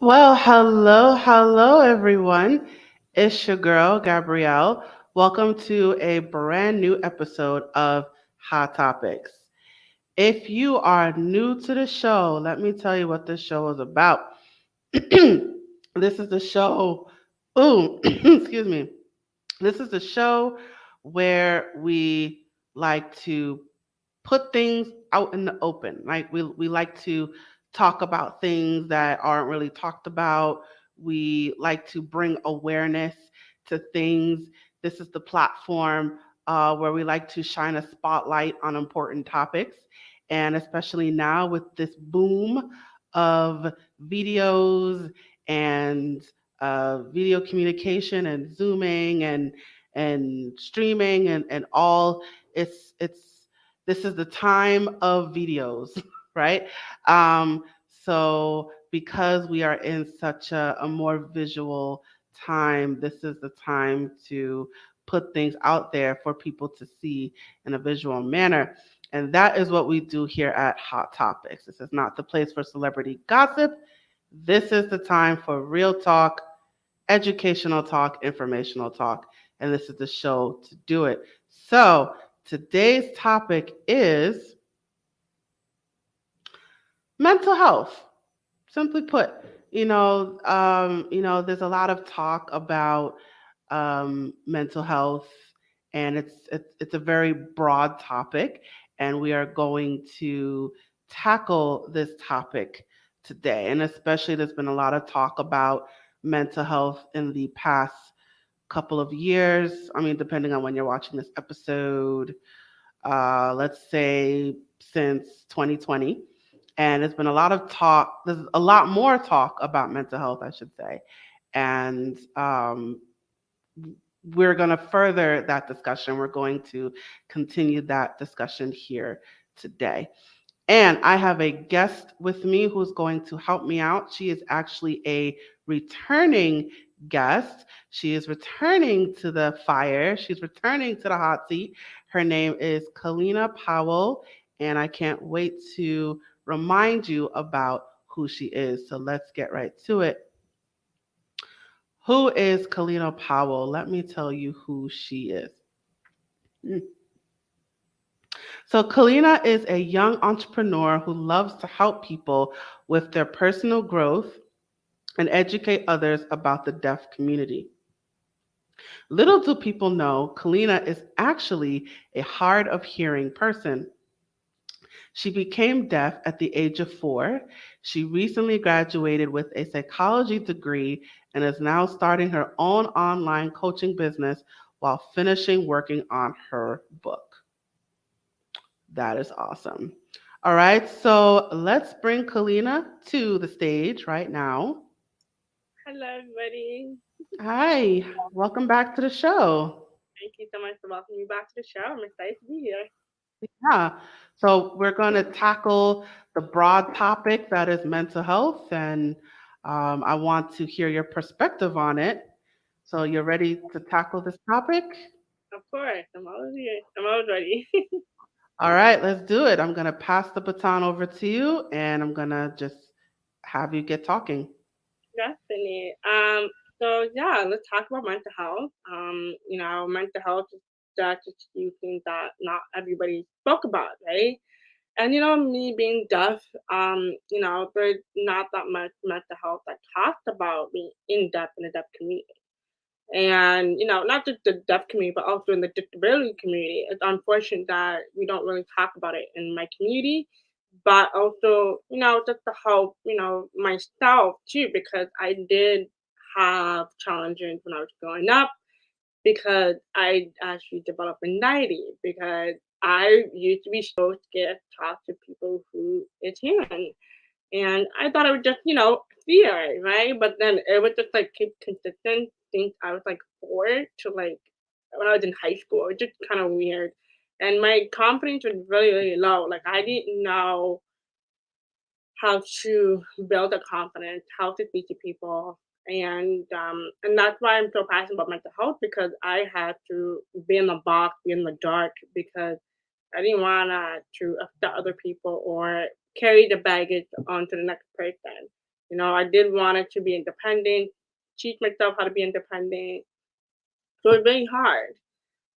Well, hello, everyone. It's your girl, Gabrielle. Welcome to a brand new episode of Hot Topics. If you are new to the show, let me tell you what this show is about. This is the show. Ooh, excuse me. This is the show where we like to put things out in the open. Like we like to talk about things that aren't really talked about. We like to bring awareness to things. This is the platform where we like to shine a spotlight on important topics. And especially now with this boom of videos and video communication and zooming and streaming and all it's this is the time of videos, right? So because we are in such a more visual time, this is the time to put things out there for people to see in a visual manner. And that is what we do here at Hot Topics. This is not the place for celebrity gossip. This is the time for real talk, educational talk, informational talk. And this is the show to do it. So, today's topic is mental health. Simply put, there's a lot of talk about mental health, and it's a very broad topic, and we are going to tackle this topic today. And especially, there's been a lot of talk about mental health in the past couple of years. I mean, depending on when you're watching this episode, let's say since 2020. And there's been a lot of talk, there's a lot more talk about mental health, I should say. And we're going to further that discussion. We're going to continue that discussion here today. And I have a guest with me who's going to help me out. She is actually a returning guest. She is returning to the fire. She's returning to the hot seat. Her name is Kellina Powell, and I can't wait to remind you about who she is. So let's get right to it. Who is Kellina Powell? Let me tell you who she is. Mm. So, Kalina is a young entrepreneur who loves to help people with their personal growth and educate others about the deaf community. Little do people know, Kalina is actually a hard of hearing person. She became deaf at the age of 4. She recently graduated with a psychology degree and is now starting her own online coaching business while finishing working on her book. That is awesome. All right, so let's bring Kalina to the stage right now. Hello, everybody. Hi, welcome back to the show. Thank you so much for welcoming me back to the show. I'm excited to be here. Yeah, so we're going to tackle the broad topic that is mental health, and I want to hear your perspective on it. So, you're ready to tackle this topic? Of course, I'm always here. I'm always ready. All right, let's do it. I'm going to pass the baton over to you, and I'm going to just have you get talking. Definitely. So let's talk about mental health. Mental health is such a few things that not everybody spoke about, right? And me being deaf, there's not that much mental health that talked about being in depth in the deaf community. And not just the deaf community but also in the disability community. It's unfortunate that we don't really talk about it in my community, but also just to help myself too, because I did have challenges when I was growing up, because I actually developed anxiety, because I used to be so scared to talk to people who is hearing. And I thought I would just, fear it, right? But then it would just like keep consistent since I was like 4 to like when I was in high school. It was just kind of weird. And my confidence was really, really low. Like I didn't know how to build a confidence, how to speak to people. And that's why I'm so passionate about mental health, because I had to be in the box, be in the dark, because I didn't want to upset other people or carry the baggage onto the next person. I did want it to be independent, teach myself how to be independent. So it's very hard.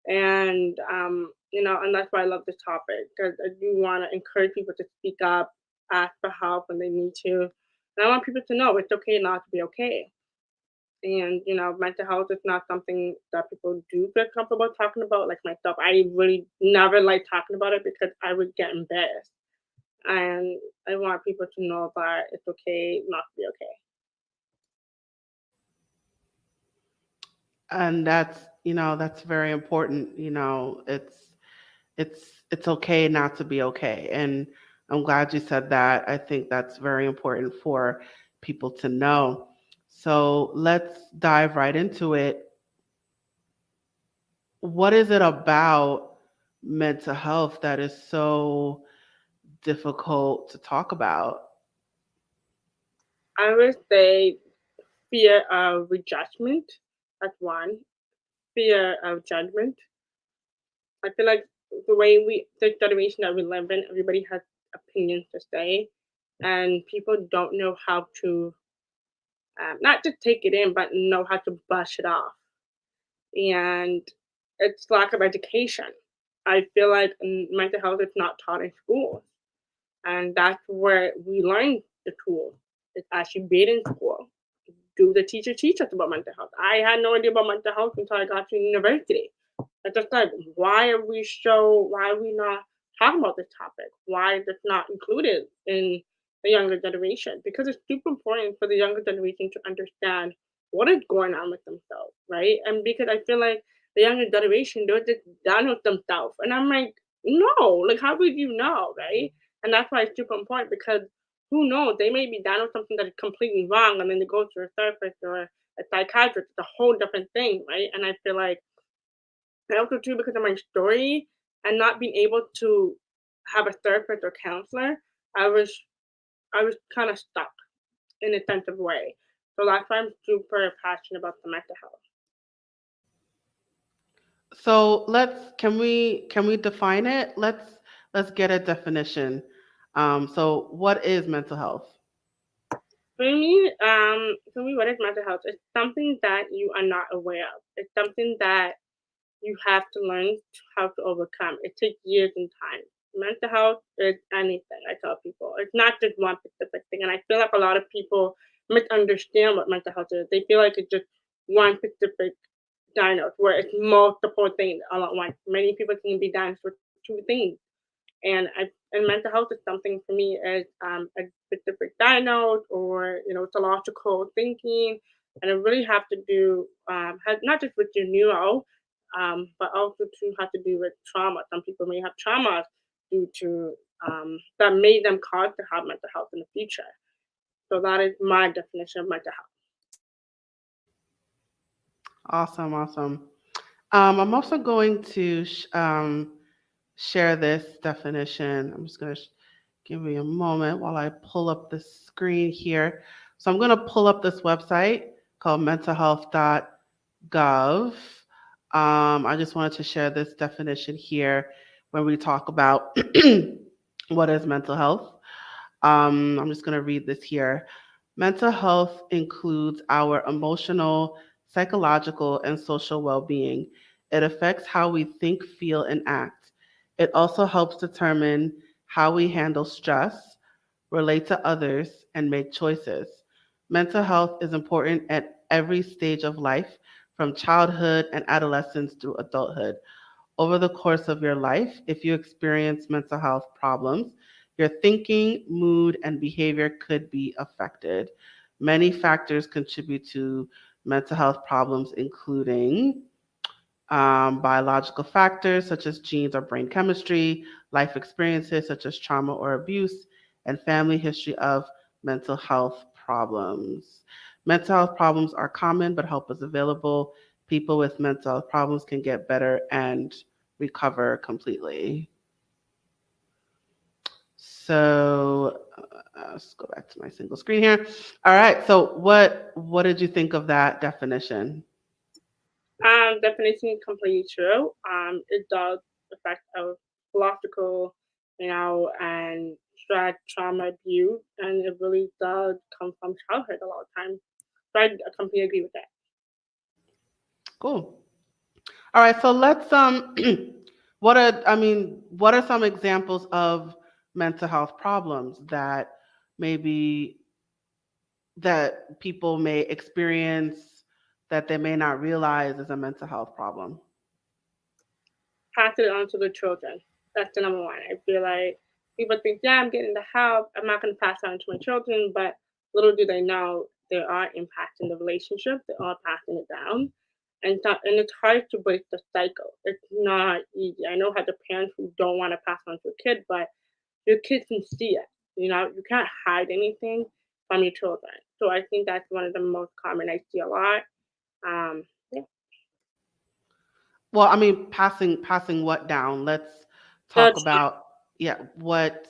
And that's why I love this topic because I do want to encourage people to speak up, ask for help when they need to. And I want people to know it's okay not to be okay. And mental health is not something that people do feel comfortable talking about. Like myself, I really never like talking about it because I would get embarrassed. And I want people to know that it's okay not to be okay. And that's very important. It's okay not to be okay. And I'm glad you said that. I think that's very important for people to know. So let's dive right into it. What is it about mental health that is so difficult to talk about? I would say fear of rejection. That's one. Fear of judgment. I feel like the generation that we live in, everybody has opinions to say, and people don't know how to not just take it in, but know how to brush it off. And it's lack of education. I feel like mental health is not taught in schools, and that's where we learn the tools. It's actually being in school. Do the teacher teach us about mental health? I had no idea about mental health until I got to university. I just like, why are we not talking about this topic? Why is it not included in the younger generation? Because it's super important for the younger generation to understand what is going on with themselves, right? And because I feel like the younger generation, they're just down with themselves. And I'm like, no, like, how would you know, right? And that's why it's super important because who knows? They may be down with something that is completely wrong, and then they go to a therapist or a psychiatrist. It's a whole different thing, right? And I feel like and also too because of my story and not being able to have a therapist or counselor, I was I was kind of stuck in a sense of way. So that's why I'm super passionate about the mental health. So can we define it? Let's get a definition. So what is mental health? For me, what is mental health? It's something that you are not aware of. It's something that you have to learn how to overcome. It takes years and time. Mental health is anything, I tell people. It's not just one specific thing. And I feel like a lot of people misunderstand what mental health is. They feel like it's just one specific diagnosis, where it's multiple things all at once. Many people can be diagnosed with two things. And mental health is something for me as a specific diagnose or it's a logical thinking, and it really have to do has not just with your neuro, but also to have to do with trauma. Some people may have trauma due to that made them cause to have mental health in the future. So that is my definition of mental health. Awesome, awesome. I'm also going to share this definition. I'm just going to give me a moment while I pull up the screen here. So I'm going to pull up this website called mentalhealth.gov. I just wanted to share this definition here when we talk about what is mental health. I'm just going to read this here. Mental health includes our emotional, psychological, and social well being. It affects how we think, feel, and act. It also helps determine how we handle stress, relate to others, and make choices. Mental health is important at every stage of life, from childhood and adolescence through adulthood. Over the course of your life, if you experience mental health problems, your thinking, mood, and behavior could be affected. Many factors contribute to mental health problems, including biological factors such as genes or brain chemistry, life experiences such as trauma or abuse, and family history of mental health problems. Mental health problems are common, but help is available. People with mental health problems can get better and recover completely. So let's go back to my single screen here. All right. So what did you think of that definition? Definition completely true. It does affect our philosophical, and stress, trauma, abuse, and it really does come from childhood a lot of times. So I completely agree with that. Cool. All right, so let's what are some examples of mental health problems that maybe that people may experience that they may not realize is a mental health problem? Pass it on to the children. That's the number one. I feel like people think, yeah, I'm getting the help. I'm not going to pass it on to my children, but little do they know they are impacting the relationship. They are passing it down, and it's hard to break the cycle. It's not easy. I know how the parents who don't want to pass on to a kid, but your kids can see it. You can't hide anything from your children. So I think that's one of the most common I see a lot. Yeah. Well, I mean, passing what down? Let's talk The about, yeah, what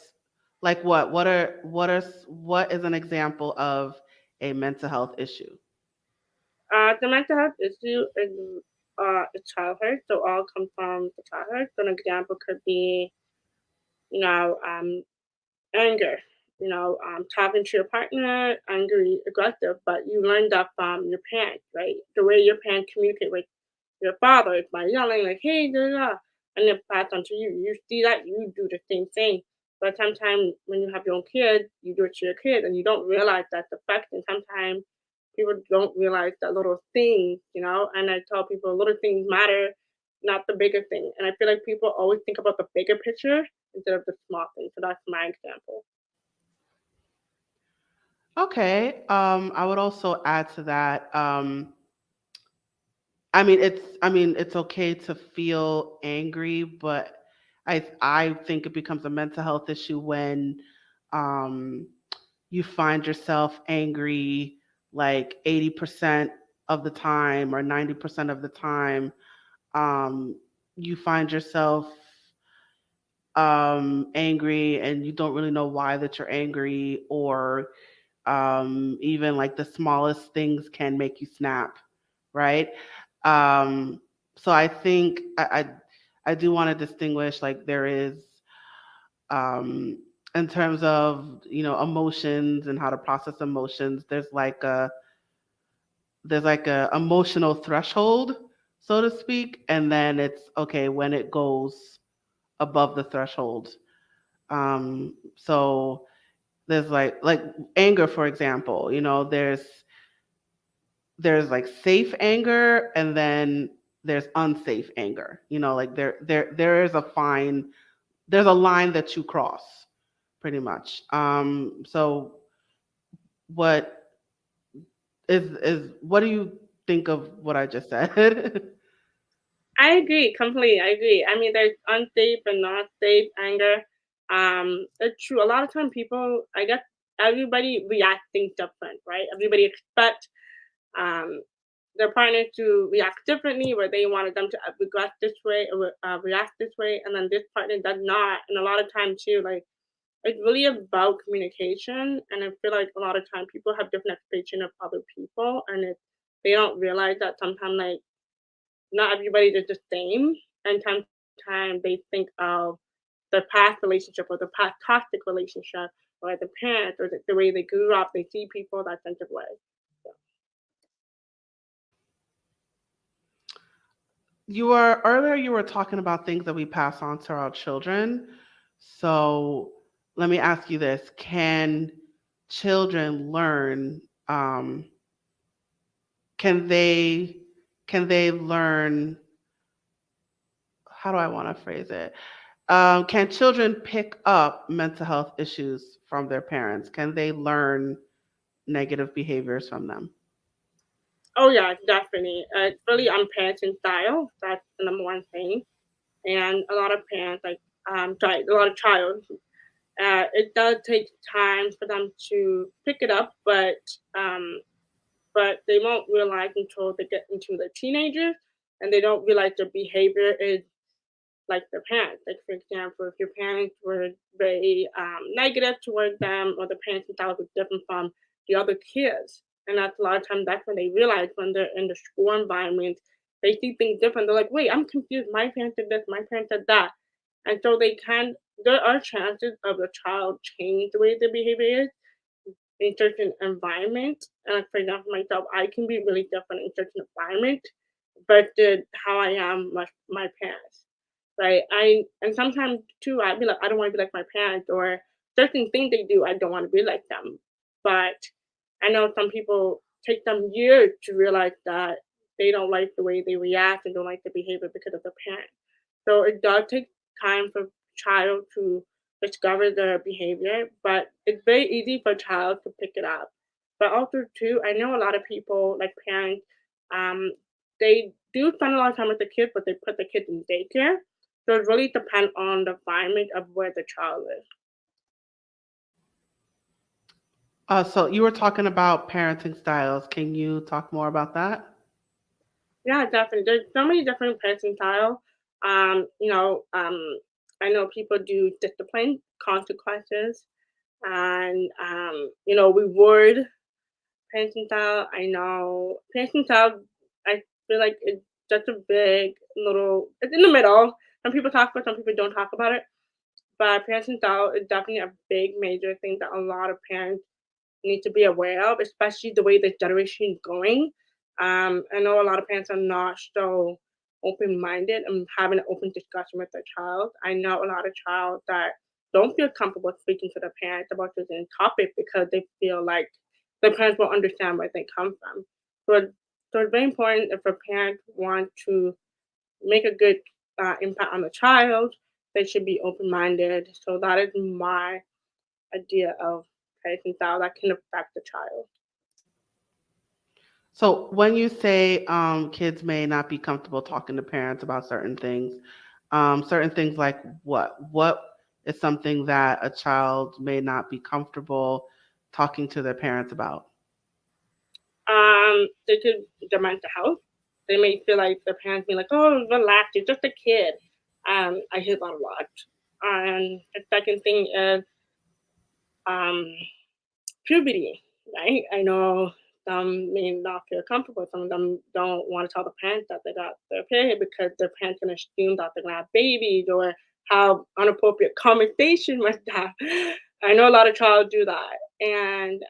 is an example of a mental health issue? The mental health issue is childhood, so all come from the childhood. So an example could be, you know, um, anger. Talking to your partner, angry, aggressive, but you learned that from your parents, right? The way your parents communicate with your father is by yelling like, "Hey, da da," da," and then pass on to you. You see that, you do the same thing. But sometimes when you have your own kids, you do it to your kids, and you don't realize that's affecting. Sometimes people don't realize that little things. And I tell people little things matter, not the bigger thing. And I feel like people always think about the bigger picture instead of the small thing. So that's my example. Okay. I would also add to that. I mean, it's okay to feel angry, but I think it becomes a mental health issue when um, you find yourself angry like 80% of the time or 90% of the time. Um, you find yourself angry and you don't really know why that you're angry, or even like the smallest things can make you snap, right? Um, so I think I do want to distinguish, like, there is um, in terms of, emotions and how to process emotions. There's like a emotional threshold, so to speak, and then it's okay when it goes above the threshold. So there's like anger, for example. There's like safe anger, and then there's unsafe anger. Like there is a fine there's a line that you cross, pretty much. So what what do you think of what I just said? I agree completely. I agree. I mean, there's unsafe and not safe anger. It's true. A lot of time people, I guess, everybody reacts things different, right? Everybody expect um, their partner to react differently, where they wanted them to react this way or react this way, and then this partner does not. And a lot of time too, like it's really about communication. And I feel like a lot of time people have different expectations of other people, and they don't realize that sometimes like not everybody is the same, and sometimes they think of the past relationship or the past toxic relationship or the parents or the way they grew up. They see people that sense of way. So, You were talking about things that we pass on to our children. So let me ask you this: Can children learn? Can they can they learn? How do I want to phrase it? Can children pick up mental health issues from their parents? Can they learn negative behaviors from them? oh yeah, definitely. It's really on parenting style. That's the number one thing. And a lot of parents, like, sorry, a lot of child, it does take time for them to pick it up, but they won't realize until they get into the teenagers, and they don't realize their behavior is like their parents. Like, for example, if your parents were very negative towards them, or the parenting style was different from the other kids, and that's a lot of times that's when they realize when they're in the school environment, they see things different. They're like, wait, I'm confused. My parents did this. My parents did that, and so they can there are chances of the child change the way their behavior is in certain environment. And like, for example, myself, I can be really different in certain environment versus how I am with my parents. Right. And sometimes too I'd be like, I don't want to be like my parents, or certain things they do, I don't want to be like them. But I know some people take them years to realize that they don't like the way they react and don't like the behavior because of the parent. So it does take time for child to discover their behavior, but it's very easy for a child to pick it up. But also too, I know a lot of people, like parents, um, they do spend a lot of time with the kids, but they put the kids in daycare. So it really depends on the environment of where the child is. So you were talking about parenting styles. Can you talk more about that? Yeah, definitely. There's so many different parenting style. You know, I know people do discipline, consequences, and reward parenting style. I know parenting style. I feel like it's just a big little. It's in the middle. Some people talk about, it, some people don't talk about it. But parenting style is definitely a big major thing that a lot of parents need to be aware of, especially the way the generation is going. I know a lot of parents are not so open minded and having an open discussion with their child. I know a lot of child that don't feel comfortable speaking to their parents about certain topic because they feel like their parents won't understand where they come from. So, so it's very important if a parent want to make a good impact on the child, they should be open minded. So that is my idea of parenting style that can affect the child. So when you say kids may not be comfortable talking to parents about certain things like what? What is something that a child may not be comfortable talking to their parents about? They could their mental health. They may feel like their parents be like, "Oh, relax, you're just a kid." I hear that a lot. And the second thing is um, puberty, right? I know some may not feel comfortable. Some of them don't want to tell the parents that they got their period because their parents gonna assume that they're gonna have babies or have inappropriate conversation with that. I know a lot of child do that. And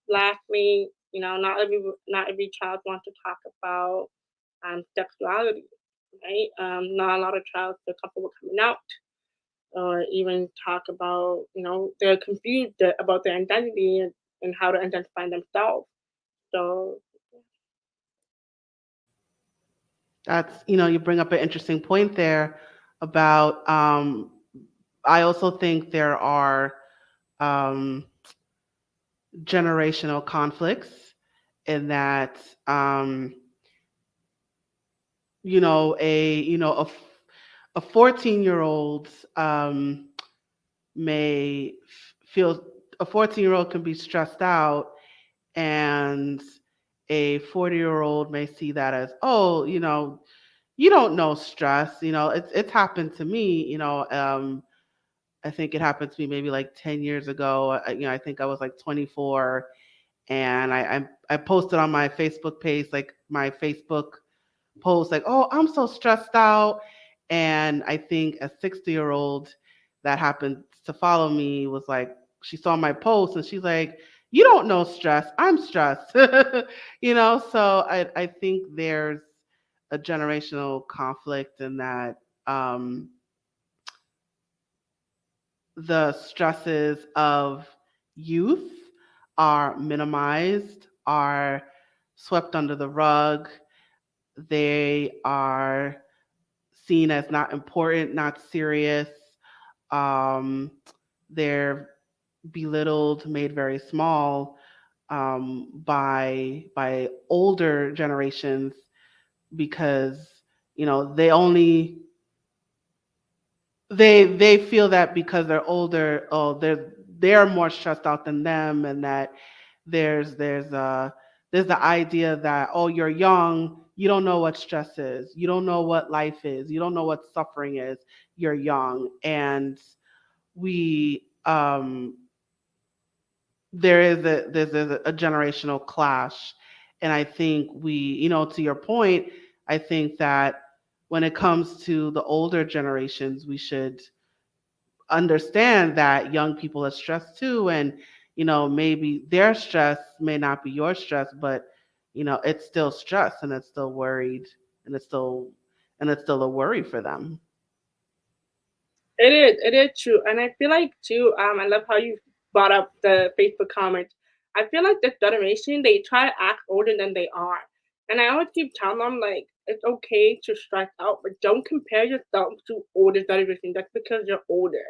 lastly, not every child wants to talk about sexuality, right? Not a lot of child feel comfortable coming out or even talk about, they're confused about their identity and how to identify themselves. So, You bring up an interesting point there about, I also think there are um, generational conflicts in that, um, a 14-year-old may feel a 14-year-old can be stressed out, and a 40-year-old may see that as, oh, you don't know stress. It's happened to me. I think it happened to me maybe like 10 years ago. I think I was like 24, and I posted on my Facebook page, like my Facebook post, like, oh, I'm so stressed out. And I think a 60-year-old that happened to follow me was like, she saw my post and she's like, you don't know stress. I'm stressed. So I think there's a generational conflict in that, the stresses of youth are minimized, are swept under the rug. They are seen as not important, not serious. Um, they're belittled, made very small, by older generations, because they only they feel that because they're older, oh, they're more stressed out than them, and that there's there's uh there's the idea that, oh, you're young, you don't know what stress is, you don't know what life is, you don't know what suffering is, you're young. And we there's a generational clash. And I think to your point, I think that when it comes to the older generations, we should understand that young people are stressed too, and maybe their stress may not be your stress, but it's still stress, and it's still worried, and it's still a worry for them. It is true, and I feel like too. I love how you brought up the Facebook comments. I feel like this generation they try to act older than they are, and I always keep telling them like it's okay to stress out, but don't compare yourself to older generation just because you're older.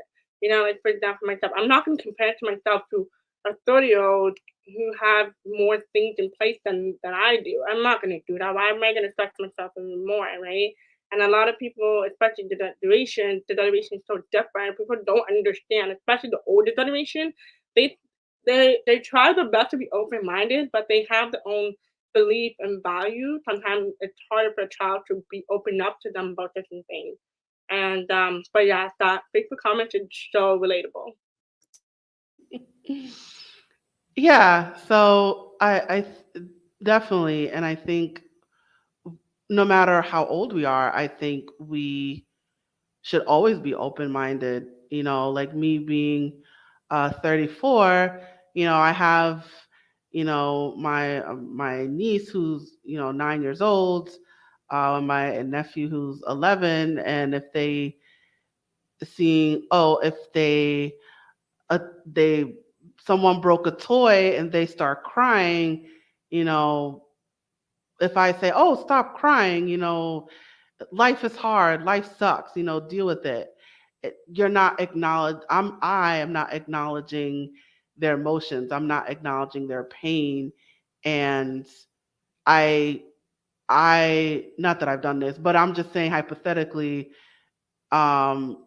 Like for example, myself, I'm not going to compare to myself to a 30-year-old who have more things in place than I do. I'm not going to do that. Why am I going to stress myself even more, right? And a lot of people, especially the generation is so different. People don't understand, especially the older generation. They they try their best to be open minded, but they have their own belief and value. Sometimes it's harder for a child to be open up to them about different things. And but yeah, that Facebook comments is so relatable. Yeah, so definitely, and I think no matter how old we are, I think we should always be open minded. Like me being 34, I have my niece who's 9 years old, my nephew who's 11, and if they seeing oh if they someone broke a toy and they start crying, you know if I say, oh, stop crying, life is hard, life sucks, deal with it. You're not I am not acknowledging their emotions. I'm not acknowledging their pain. And I not that I've done this, but I'm just saying hypothetically, um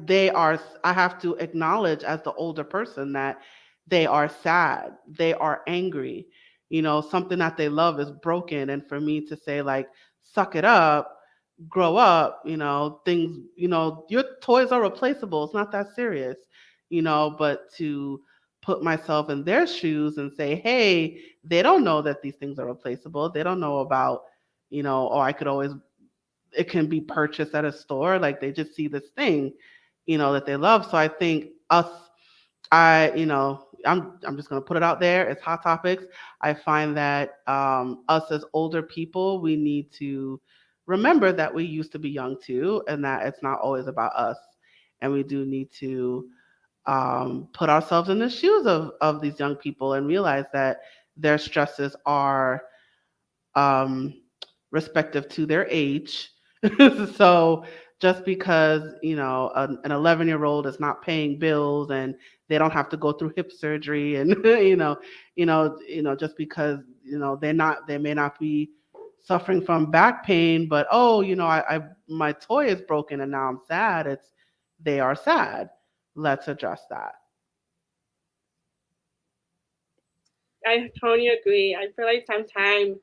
they are, I have to acknowledge as the older person that they are sad, they are angry, something that they love is broken, and for me to say like, suck it up, grow up, things, your toys are replaceable, it's not that serious, but to put myself in their shoes and say, hey, they don't know that these things are replaceable, they don't know about, oh, I could always, it can be purchased at a store. Like they just see this thing, that they love. So I think us, I'm just gonna put it out there. It's hot topics. I find that us as older people, we need to remember that we used to be young too, and that it's not always about us. And we do need to put ourselves in the shoes of these young people and realize that their stresses are um, respective to their age. So just because an 11-year-old is not paying bills and they don't have to go through hip surgery, and just because they may not be suffering from back pain, but oh, I my toy is broken and now I'm sad. It's They are sad. Let's address that. I totally agree. I feel like sometimes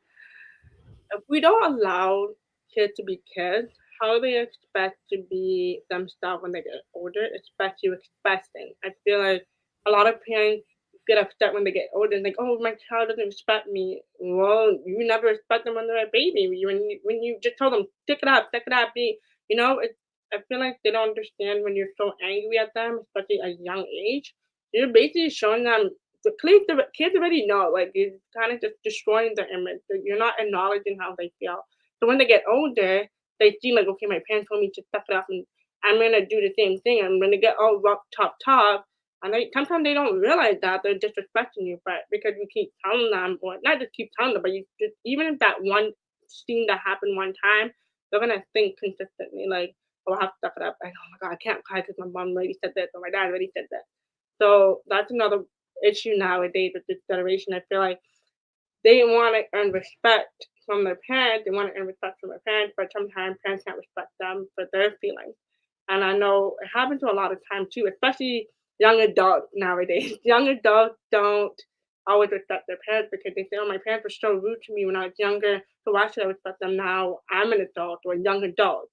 if we don't allow kids to be kids, how they expect to be themselves when they get older, especially with respecting. I feel like a lot of parents get upset when they get older and like, oh, my child doesn't respect me. Well, you never respect them when they're a baby. When you just told them, stick it up, be, I feel like they don't understand when you're so angry at them, especially at a young age. You're basically showing them the kids already know, like, you're kind of just destroying their image. That you're not acknowledging how they feel. So when they get older, they see like, okay, my parents told me to step it up, and I'm gonna do the same thing. And when they get all rough, tough, and sometimes they don't realize that they're disrespecting you, but because you keep telling them, or not just keep telling them, but you just, even if that one thing that happened one time, they're gonna think consistently like, oh, I have to step it up. Like, oh my god, I can't cry because my mom already said this or my dad already said that. So that's another issue nowadays with this generation. I feel like they want to earn respect from their parents. They want to earn respect from their parents, but sometimes parents can't respect them for their feelings. And I know it happens to a lot of times too, especially young adults nowadays. Young adults don't always respect their parents because they say, "Oh, my parents were so rude to me when I was younger, so why should I respect them now? I'm an adult or a young adult."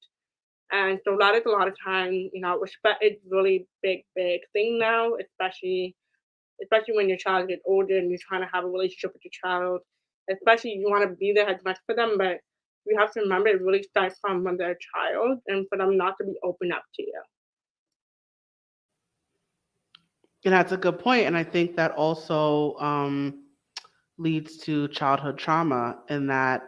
And so that is a lot of time, respect is really big thing now, especially when your child gets older and you're trying to have a relationship with your child. Especially you want to be there as much for them, but we have to remember it really starts from when they're a child, and for them not to be open up to you. And that's a good point. And I think that also leads to childhood trauma in that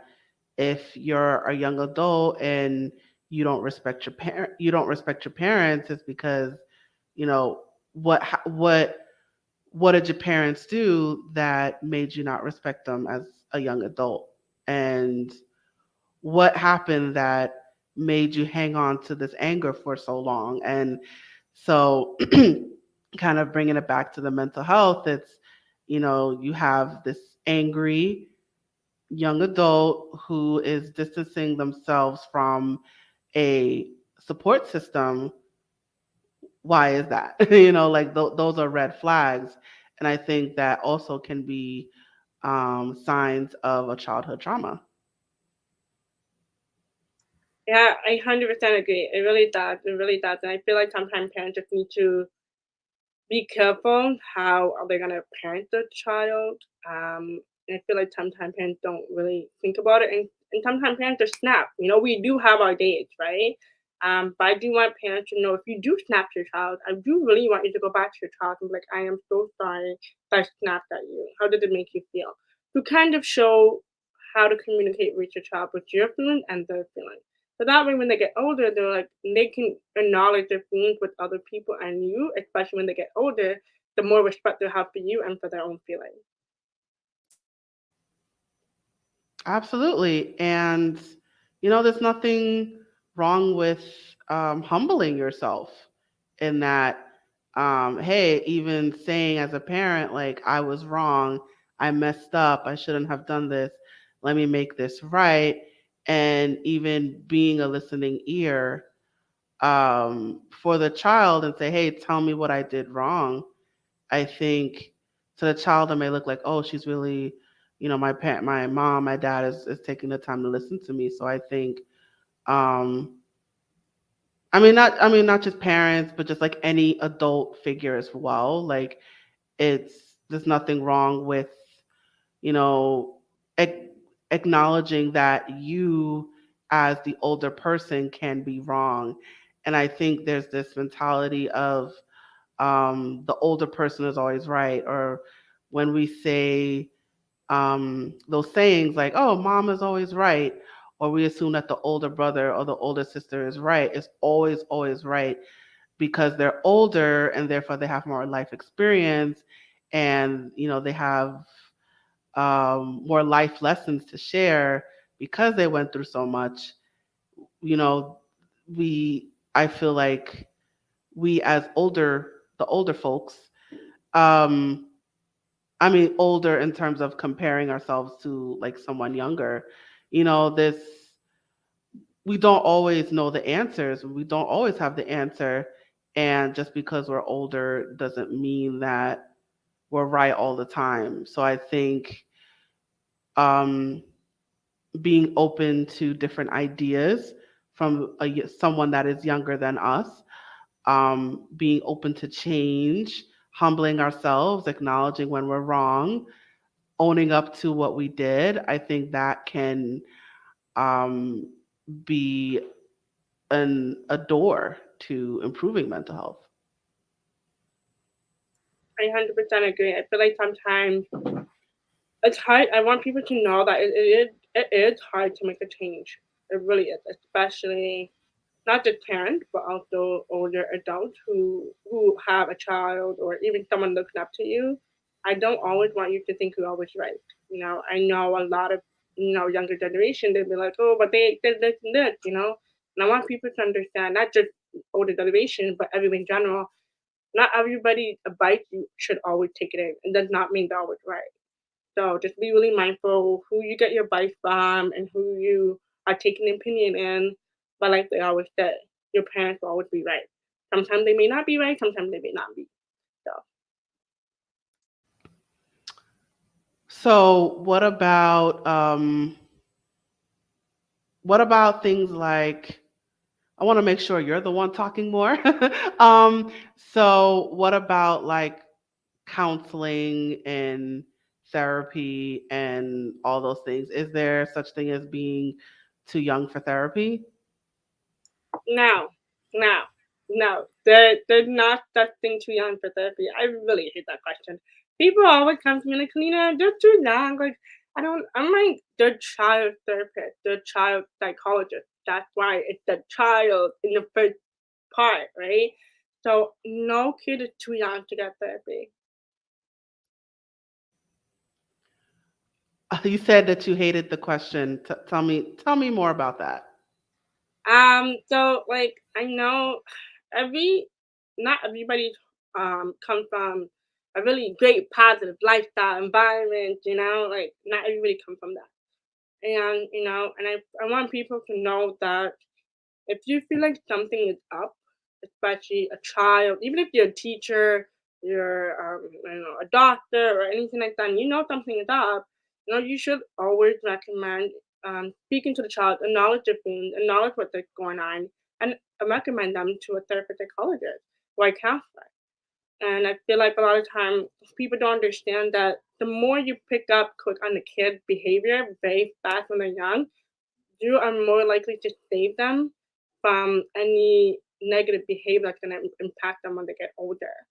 if you're a young adult and you don't respect your parents, it's because, you know, what ha- what did your parents do that made you not respect them as a young adult? And what happened that made you hang on to this anger for so long? And so, kind of bringing it back to the mental health, it's, you have this angry young adult who is distancing themselves from a support system. Why is that? Like those are red flags. And I think that also can be signs of a childhood trauma. Yeah, I 100% agree. It really does. It really does. And I feel like sometimes parents just need to be careful how are they gonna parent the child. And I feel like sometimes parents don't really think about it, and sometimes parents just snap. We do have our days, right? But I do want parents to know if you do snap to your child, I do really want you to go back to your child and be like, I am so sorry that I snapped at you. How did it make you feel? To kind of show how to communicate with your child with your feeling and their feeling. So that way, when they get older, they can acknowledge their feelings with other people and you, especially when they get older, the more respect they'll have for you and for their own feelings. Absolutely. And, there's nothing wrong with humbling yourself in that, hey, even saying as a parent, like, I was wrong, I messed up, I shouldn't have done this, let me make this right. And even being a listening ear for the child and say, hey, tell me what I did wrong. I think to the child, it may look like, oh, she's really, my mom, my dad is taking the time to listen to me. So I think, um, not just parents, but just like any adult figure as well. Like there's nothing wrong with, you know, ac- acknowledging that you as the older person can be wrong. And I think there's this mentality of the older person is always right, or when we say those sayings like, "Oh, mom is always right," or we assume that the older brother or the older sister is right. It's always right because they're older and therefore they have more life experience, and they have more life lessons to share because they went through so much. You know, I feel like we as the older folks, um, older in terms of comparing ourselves to like someone younger, this, we don't always know the answers. We don't always have the answer. And just because we're older doesn't mean that we're right all the time. So I think um, being open to different ideas from someone that is younger than us, being open to change, humbling ourselves, acknowledging when we're wrong, owning up to what we did, I think that can um, be a door to improving mental health. I 100% agree. I feel like sometimes it's hard. I want people to know that it is hard to make a change. It really is, especially not just parents, but also older adults who have a child or even someone looking up to you. I don't always want you to think you're always right. I know a lot of younger generation. They'll be like, oh, but they did this and this. And I want people to understand not just older generation, but everyone in general. Not everybody advice you should always take it in. It does not mean they're always right. So just be really mindful who you get your advice from and who you are taking an opinion in. But like they always say, your parents will always be right. Sometimes they may not be right, sometimes they may not be. So So what about things like, I want to make sure you're the one talking more. um, so what about like counseling and therapy and all those things? Is there such thing as being too young for therapy? No, no, no. They're not that thing too young for therapy. I really hate that question. People always come to me like, Kalina, they're too young. Like, I don't. I'm like, they're child therapist, they're child psychologist. That's why it's the child in the first part, right? So no kid is too young to get therapy. You said that you hated the question. Tell me more about that. So like I know every not everybody comes from a really great positive lifestyle environment, like not everybody comes from that. And and I want people to know that if you feel like something is up, especially a child, even if you're a teacher, you're I don't know, a doctor or anything like that, and you know something is up, you should always recommend speaking to the child, acknowledge their feelings, acknowledge what's going on, and recommend them to a therapist psychologist or a counselor. And I feel like a lot of time people don't understand that the more you pick up quick on the kid's behavior very fast when they're young, you are more likely to save them from any negative behavior that's going to impact them when they get older.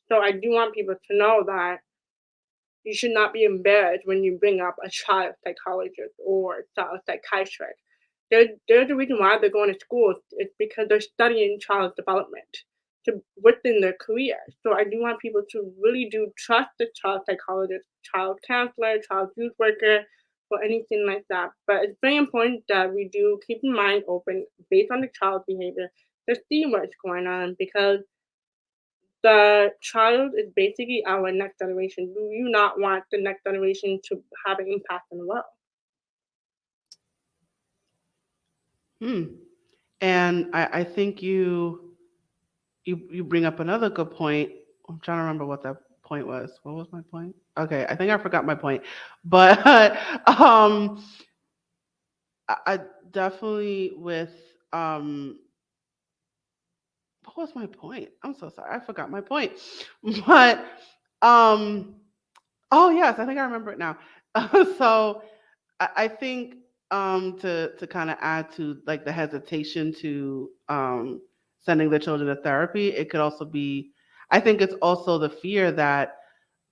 So I do want people to know that you should not be embarrassed when you bring up a child psychologist or child psychiatrist. They're the reason why they're going to school. It's because they're studying child development to within their career. So I do want people to really do trust the child psychologist, child counselor, child youth worker, or anything like that. But it's very important that we do keep in mind open based on the child's behavior to see what's going on because the child is basically our next generation. Do you not want the next generation to have an impact on the world? Hmm. And I think you bring up another good point. I'm trying to remember what that point was. What was my point? Okay, I think I forgot my point. But I definitely with um what was my point? I'm so sorry. I forgot my point. But um oh yes, I think I remember it now. So I think to kind of add to like the hesitation to sending the children to therapy, it could also be I think it's also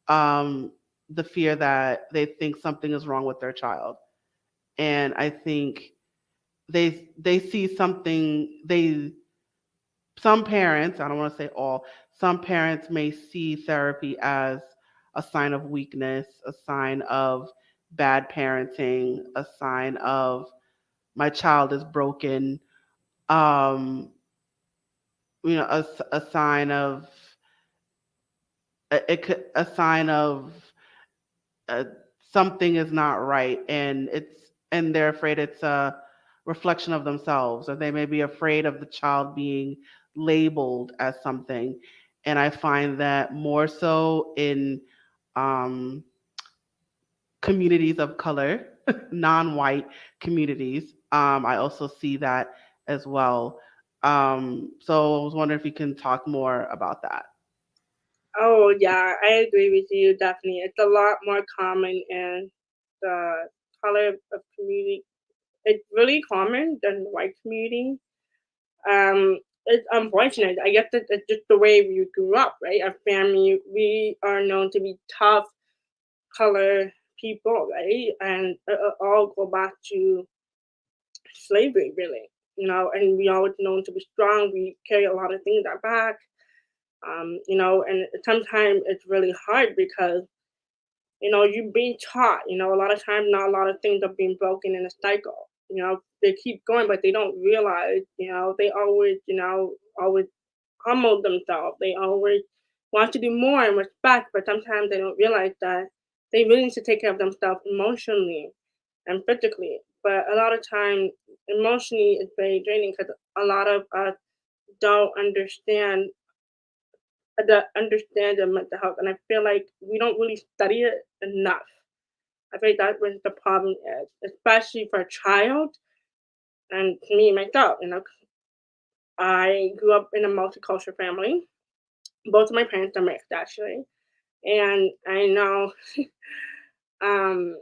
um the fear that they think something is wrong with their child. And I think they see something they some parents, I don't want to say all, some parents may see therapy as a sign of weakness, a sign of bad parenting, a sign of my child is broken, um, a sign of a sign of uh, something is not right, and they're afraid it's a reflection of themselves, or they may be afraid of the child being labeled as something. And I find that more so in um, communities of color, non-white communities. I also see that as well. So I was wondering if you can talk more about that. Oh yeah, I agree with you definitely. It's a lot more common in the color of community. It's really common than the white community. It's unfortunate. I guess it's just the way we grew up, right? Our family, we are known to be tough color people, right? And all go back to slavery, really. And we always known to be strong. We carry a lot of things at our back. And sometimes it's really hard because you're being taught. A lot of times, not a lot of things are being broken in a cycle. They keep going, but they don't realize. They always, always humble themselves. They always want to do more and respect, but sometimes they don't realize that they really need to take care of themselves emotionally and physically. But a lot of time, emotionally, it's very draining because a lot of us don't understand the mental health, and I feel like we don't really study it enough. I think that's what the problem is, especially for a child and me myself. I grew up in a multicultural family. Both of my parents are mixed, actually, and I know. um,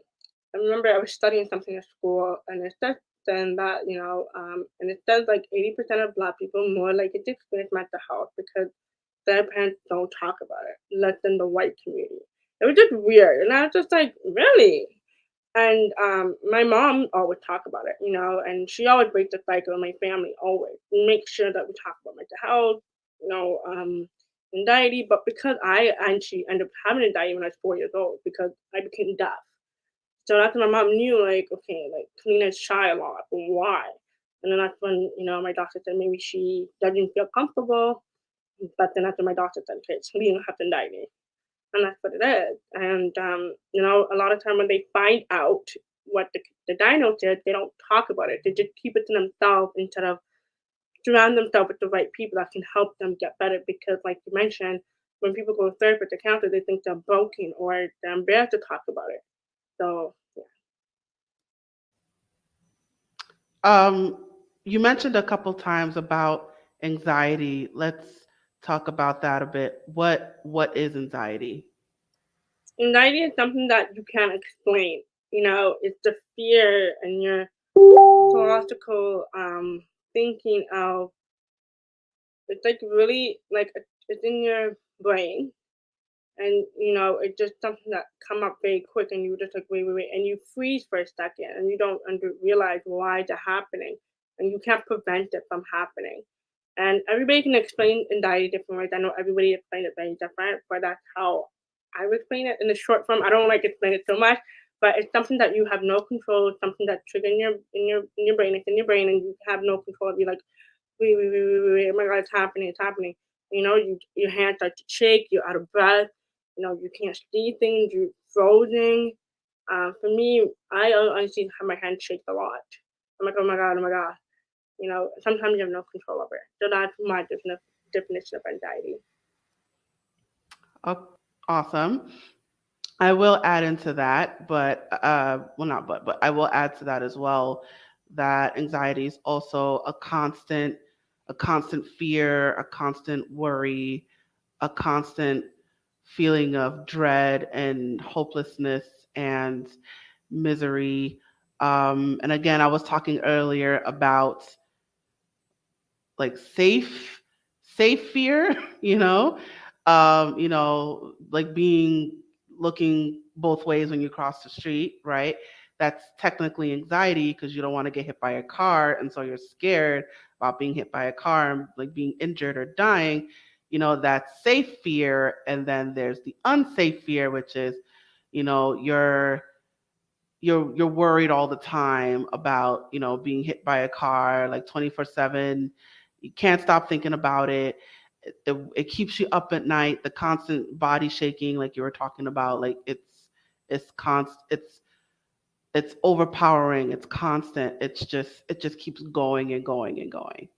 I remember I was studying something at school, and it said saying that, and it says like 80% of Black people more likely to experience mental health because their parents don't talk about it, less than the white community. It was just weird. And I was just like, really? And my mom always talk about it, and she always breaks the cycle in my family, always. Make sure that we talk about mental health, you know, um, anxiety. But because I actually ended up having anxiety when I was 4 years old because I became deaf. So that's when my mom knew, like, okay, like Kalina's shy a lot, but why? And then that's when, my doctor said maybe she doesn't feel comfortable. But then after my doctor said, okay, it's Kalina have anxiety. And that's what it is. And, a lot of time when they find out what the diagnosis is, they don't talk about it. They just keep it to themselves instead of surround themselves with the right people that can help them get better. Because, like you mentioned, when people go to therapy to counselor, they think they're broken or they're embarrassed to talk about it. So, yeah. Um, you mentioned a couple times about anxiety. Let's talk about that a bit. What is anxiety? Anxiety is something that you can't explain. It's the fear and your philosophical thinking of it's like really like it's in your brain, and it's just something that come up very quick, and you just like wait, and you freeze for a second, and you don't realize why it's happening, and you can't prevent it from happening. And everybody can explain anxiety different ways. I know everybody explains it very different, but that's how I would explain it in the short form. I don't like explain it so much, but it's something that you have no control. It's something that triggers in your brain. It's in your brain, and you have no control. You're like, wait, oh my God, it's happening. Your hands start to shake. You're out of breath. You can't see things. You're frozen. For me, I honestly have my hands shake a lot. I'm like, oh my God, oh my God. Sometimes you have no control over it. So that's my definition of anxiety. Oh, awesome. I will add into that, but well, not but I will add to that as well that anxiety is also a constant fear, a constant worry, a constant feeling of dread and hopelessness and misery. And again, I was talking earlier about like safe fear, like being looking both ways when you cross the street, right? That's technically anxiety because you don't want to get hit by a car, and so you're scared about being hit by a car and like being injured or dying. That's safe fear, and then there's the unsafe fear, which is, you know, you're you're worried all the time about being hit by a car like 24/7. You can't stop thinking about it. It keeps you up at night. The constant body shaking, like you were talking about, like it's overpowering. It's constant. It just keeps going and going and going.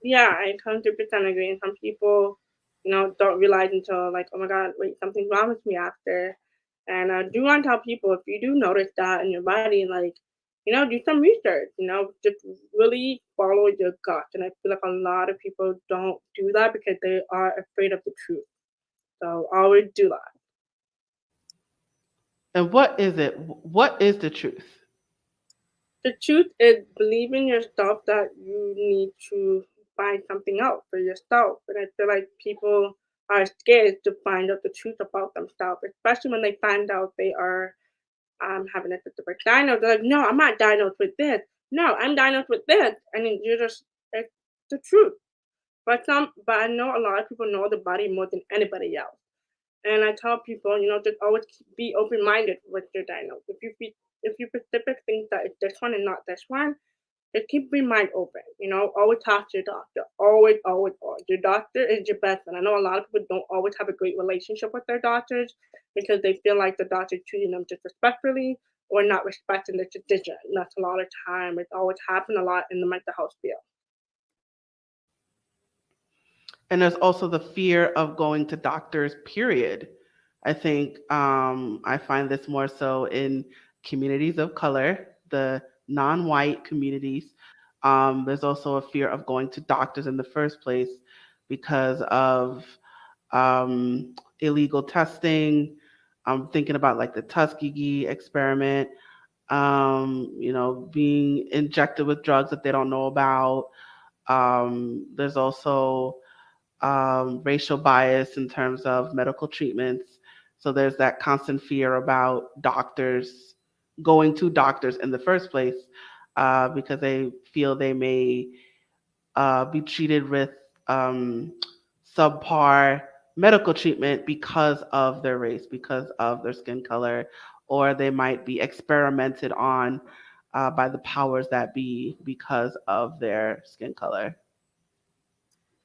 Yeah, I 100% agree. And some people, don't realize until like, oh my God, wait, something's wrong with me after. And I do want to tell people if you do notice that in your body, like, do some research. Just really follow your gut. And I feel like a lot of people don't do that because they are afraid of the truth. So always do that. And what is it? What is the truth? The truth is believe in yourself that you need to find something out for yourself. And I feel like people are scared to find out the truth about themselves, especially when they find out they are having a specific diagnosis. They're like, no, I'm not diagnosed with this. No, I'm diagnosed with this. And then you're just, it's the truth. But I know a lot of people know the body more than anybody else. And I tell people, just always be open minded with your diagnosis. If you specific think that it's this one and not this one, just keep your mind open. Always talk to your doctor. Always, always, always. Your doctor is your best friend. I know a lot of people don't always have a great relationship with their doctors because they feel like the doctor treating them disrespectfully or not respecting the tradition. And that's a lot of time. It's always happened a lot in the mental health field. And there's also the fear of going to doctors, period. I think I find this more so in communities of color, the non white communities. There's also a fear of going to doctors in the first place because of illegal testing. I'm thinking about like the Tuskegee experiment. being injected with drugs that they don't know about. There's also racial bias in terms of medical treatments. So there's that constant fear about doctors going to doctors in the first place because they feel they may be treated with um, subpar medical treatment because of their race, because of their skin color, or they might be experimented on by the powers that be because of their skin color.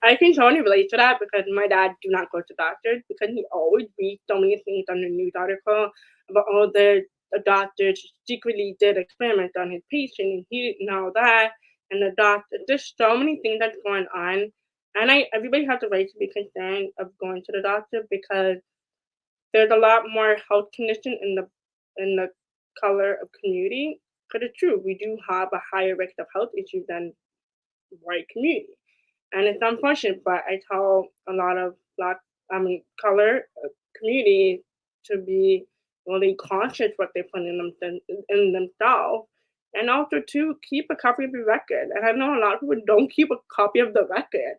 I can totally relate to that because my dad do not go to doctors because he always reads so many things on the news article about all the doctors secretly did experiments on his patient and he didn't know that and the doctor there's so many things that's going on and I everybody has the right to be concerned of going to the doctor because there's a lot more health condition in the color of community. Because it's true, we do have a higher risk of health issues than white community. And it's unfortunate, but I tell a lot of black, color community to be really conscious what they put in themselves. And also to keep a copy of the record. And I know a lot of people don't keep a copy of the record.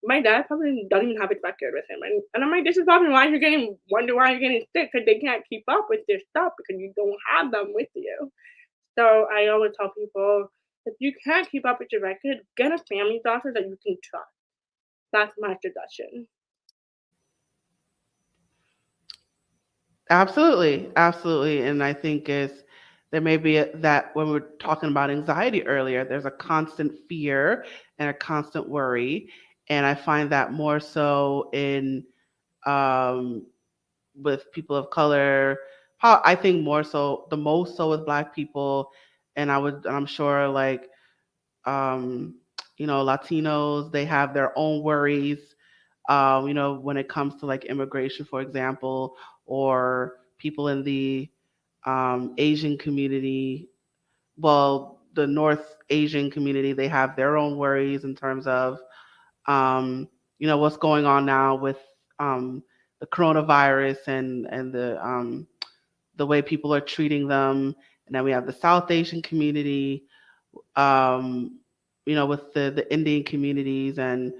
My dad probably doesn't even have his record with him, and I'm like, this is probably why you're getting wonder why you're getting sick because they can't keep up with their stuff because you don't have them with you. So I always tell people if you can't keep up with your record, get a family doctor that you can trust. That's my suggestion. Absolutely, absolutely. And I think is there may be that when we're talking about anxiety earlier, there's a constant fear and a constant worry, and I find that more so in um, with people of color. I think more so, the most so with Black people, and I'm sure like um, Latinos, they have their own worries. When it comes to like immigration, for example, or people in the Asian community. Well, the North Asian community, they have their own worries in terms of what's going on now with the coronavirus and the way people are treating them. And then we have the South Asian community, um, with the Indian communities and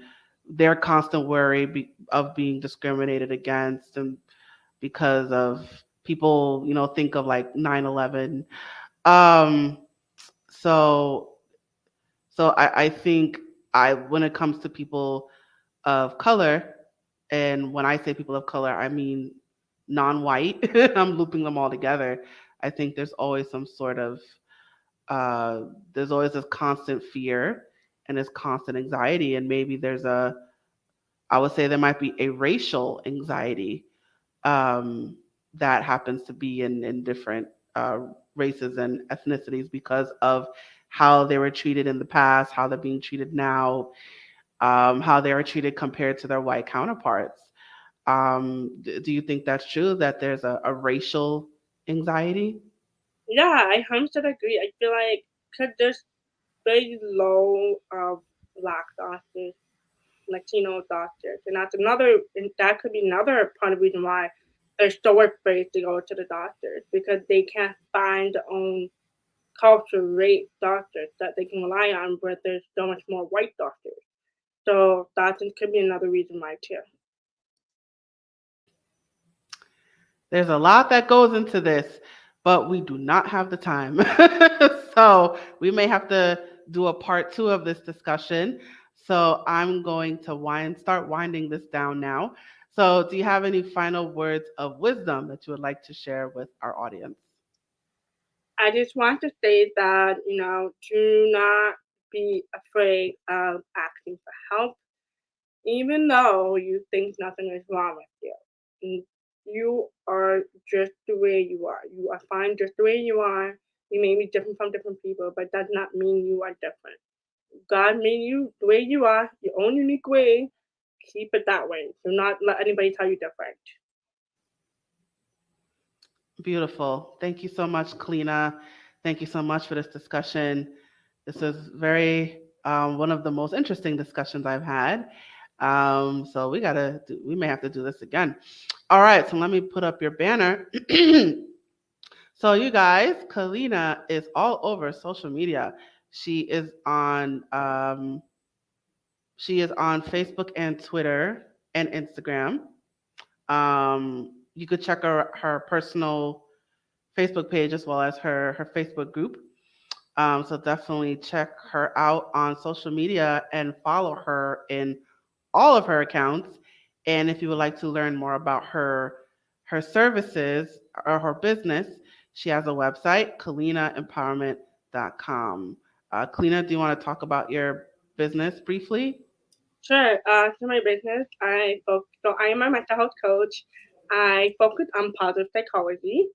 their constant worry of being discriminated against and because of people, think of like 9/11. Um, so, so I think when it comes to people of color, and when I say people of color, I mean non-white. I'm looping them all together. I think uh, there's always this constant fear and this constant anxiety, and maybe I would say there might be a racial anxiety um, that happens to be in different races and ethnicities because of how they were treated in the past, how they're being treated now, how they are treated compared to their white counterparts. Do you think that's true that there's a racial anxiety? Yeah, I 100% agree. I feel like because there's very low black doctors, Latino doctors, and that could be another part of the reason why they're so afraid to go to the doctors because they can't find their own culture rate doctors that they can rely on where there's so much more white doctors. So that could be another reason why too. There's a lot that goes into this, but we do not have the time. So we may have to do a part two of this discussion. So I'm going to start winding this down now. So, do you have any final words of wisdom that you would like to share with our audience? I just want to say that, do not be afraid of asking for help, even though you think nothing is wrong with you. Mm, You are just the way you are. You are fine just the way you are. You may be different from different people, but that does not mean you are different. God made you the way you are, your own unique way. Keep it that way. Do not let anybody tell you different. Beautiful. Thank you so much, Kalina. Thank you so much for this discussion. This is very one of the most interesting discussions I've had. So we may have to do this again. All right. So let me put up your banner. So you guys, Kalina is all over social media. She is on Facebook and Twitter and Instagram. You could check her personal Facebook page as well as her Facebook group. So definitely check her out on social media and follow her in all of her accounts. And if you would like to learn more about her services or her business, she has a website, KalinaEmpowerment.com. Kalina, do you want to talk about your business briefly? Sure. So my business, so I am a mental health coach. I focus on positive psychology.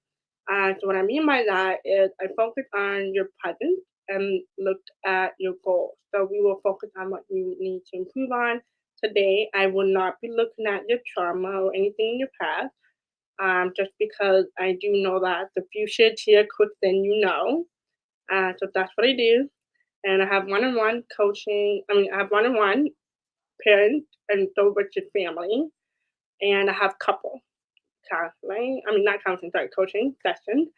So what I mean by that is I focus on your present and look at your goals. So we will focus on what you need to improve on today. I will not be looking at your trauma or anything in your past. Just because I do know that the future is here quicker than you know. So that's what I do. And I have one-on-one coaching. I have one-on-one parent and so with your family. And I have couple counseling. Not counseling, sorry, coaching sessions.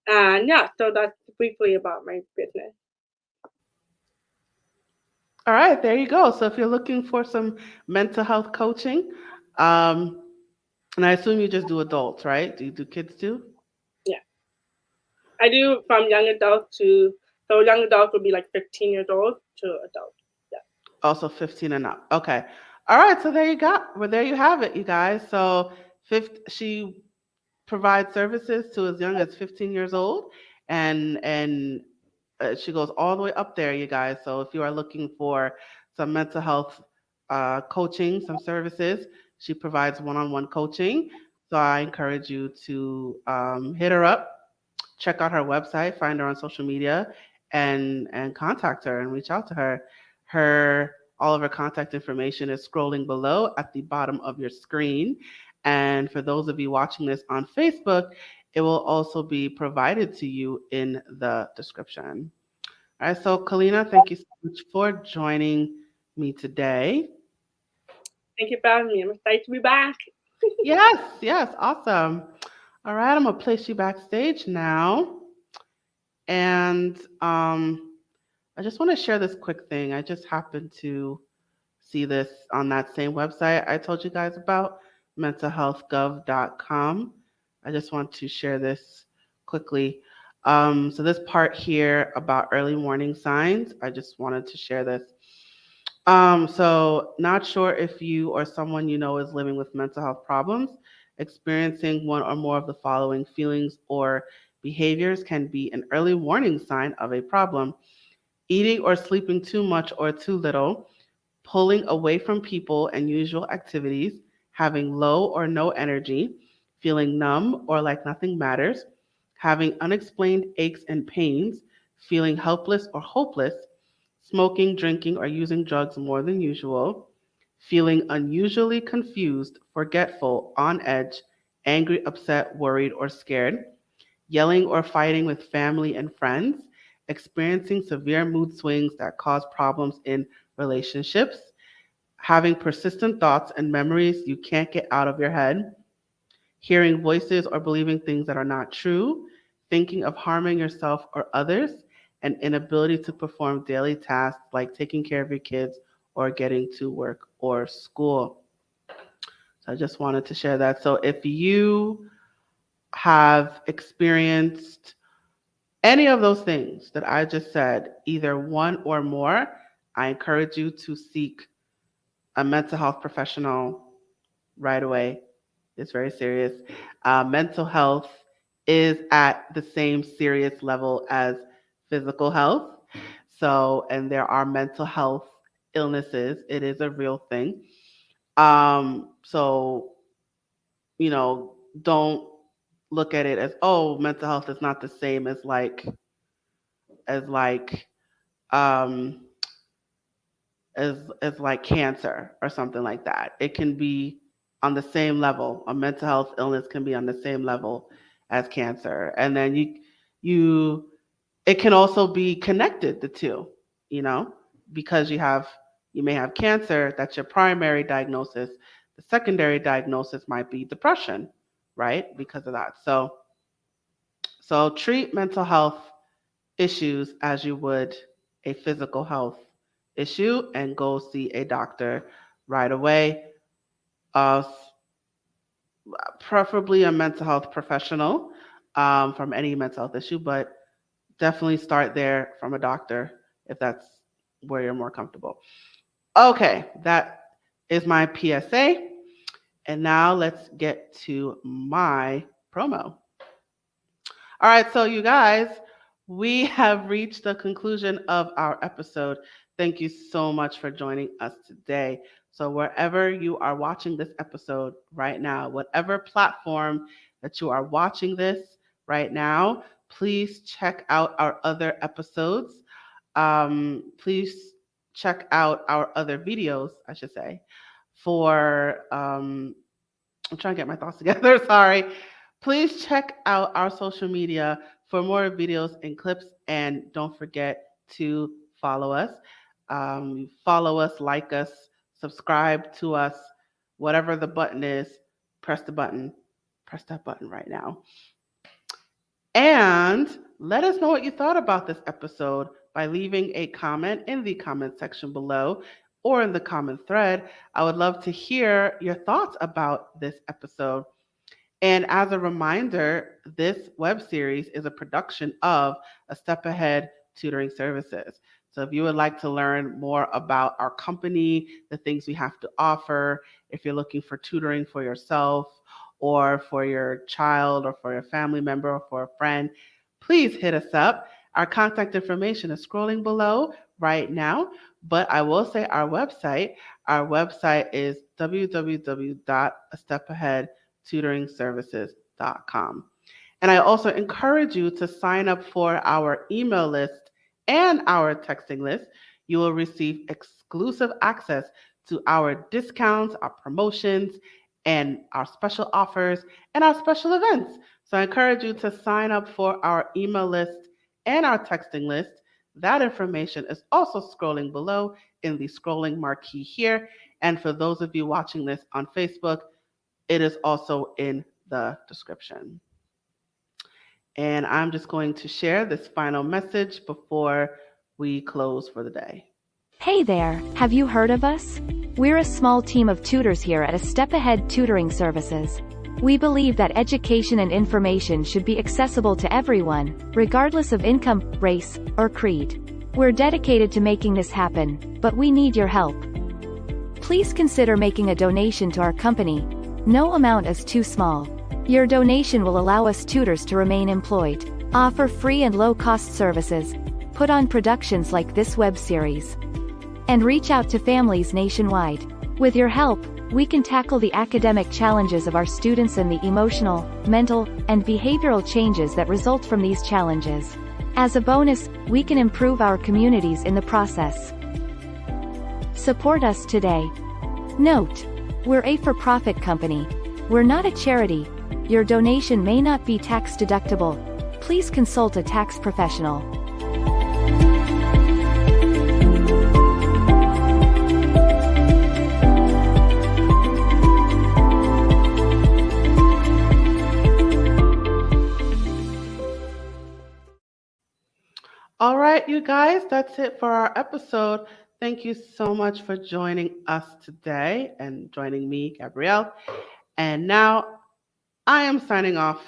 And yeah, so that's briefly about my business. All right, there you go. So if you're looking for some mental health coaching, um, and I assume you just do adults, right? Do you do kids too? Yeah, I do from young adults to so young adults would be like 15 years old to adults. Yeah. Also 15 and up. Okay. All right. So there you go. Well, there you have it, you guys. So she provides services to as young as 15 years old, and she goes all the way up there, you guys. So if you are looking for some mental health coaching, some services, she provides one-on-one coaching. So I encourage you to hit her up, check out her website, find her on social media, and contact her and reach out to her. Her All of her contact information is scrolling below at the bottom of your screen. And for those of you watching this on Facebook, it will also be provided to you in the description. All right, so Kalina, thank you so much for joining me today. Thank you for having me. I'm excited to be back. Yes, yes, awesome. All right, I'm gonna place you backstage now. And I just want to share this quick thing. I just happened to see this on that same website I told you guys about, mentalhealthgov.com. I just want to share this quickly. So, this part here about early warning signs, I just wanted to share this. So, not sure if you or someone you know is living with mental health problems, experiencing one or more of the following feelings or behaviors can be an early warning sign of a problem. Eating or sleeping too much or too little, pulling away from people and usual activities, having low or no energy, feeling numb or like nothing matters, having unexplained aches and pains, feeling helpless or hopeless, smoking, drinking, or using drugs more than usual, feeling unusually confused, forgetful, on edge, angry, upset, worried, or scared, yelling or fighting with family and friends, experiencing severe mood swings that cause problems in relationships, having persistent thoughts and memories you can't get out of your head, hearing voices or believing things that are not true, thinking of harming yourself or others, and inability to perform daily tasks like taking care of your kids or getting to work or school. So I just wanted to share that. So if you have experienced any of those things that I just said, either one or more, I encourage you to seek a mental health professional right away. It's very serious. Mental health is at the same serious level as physical health. So, and there are mental health illnesses. It is a real thing. So, don't look at it as, oh, mental health is not the same as um as like cancer or something like that. It can be on the same level. A mental health illness can be on the same level as cancer. And then you it can also be connected, the two, you know, because you may have cancer, that's your primary diagnosis. The secondary diagnosis might be depression, right? Because of that. So treat mental health issues as you would a physical health issue and go see a doctor right away. Uh, Preferably a mental health professional from any mental health issue, but definitely start there from a doctor if that's where you're more comfortable. Okay, that is my PSA. And now let's get to my promo. All right, so you guys, we have reached the conclusion of our episode. Thank you so much for joining us today. So, wherever you are watching this episode right now, whatever platform that you are watching this right now, please check out our other episodes. Please check out our other videos, I should say, for I'm trying to get my thoughts together. Sorry. Please check out our social media for more videos and clips. And don't forget to follow us. Follow us, like us, subscribe to us, whatever the button is, press the button. Press that button right now. And let us know what you thought about this episode by leaving a comment in the comment section below or in the comment thread. I would love to hear your thoughts about this episode. And as a reminder, this web series is a production of A Step Ahead Tutoring Services. So if you would like to learn more about our company, the things we have to offer, if you're looking for tutoring for yourself or for your child or for your family member or for a friend, please hit us up. Our contact information is scrolling below right now, but I will say our website is www.astepaheadtutoringservices.com. And I also encourage you to sign up for our email list and our texting list. You will receive exclusive access to our discounts, our promotions, and our special offers and our special events. So I encourage you to sign up for our email list and our texting list. That information is also scrolling below in the scrolling marquee here. And for those of you watching this on Facebook, it is also in the description. And I'm just going to share this final message before we close for the day. Hey there, have you heard of us? We're a small team of tutors here at A Step Ahead Tutoring Services. We believe that education and information should be accessible to everyone, regardless of income, race, or creed. We're dedicated to making this happen, but we need your help. Please consider making a donation to our company. No amount is too small. Your donation will allow us tutors to remain employed, offer free and low-cost services, put on productions like this web series, and reach out to families nationwide. With your help, we can tackle the academic challenges of our students and the emotional, mental, and behavioral changes that result from these challenges. As a bonus, we can improve our communities in the process. Support us today. Note: we're a for-profit company. We're not a charity. Your donation may not be tax deductible. Please consult a tax professional. All right, you guys, that's it for our episode. Thank you so much for joining us today and joining me, Gabrielle. And now I am signing off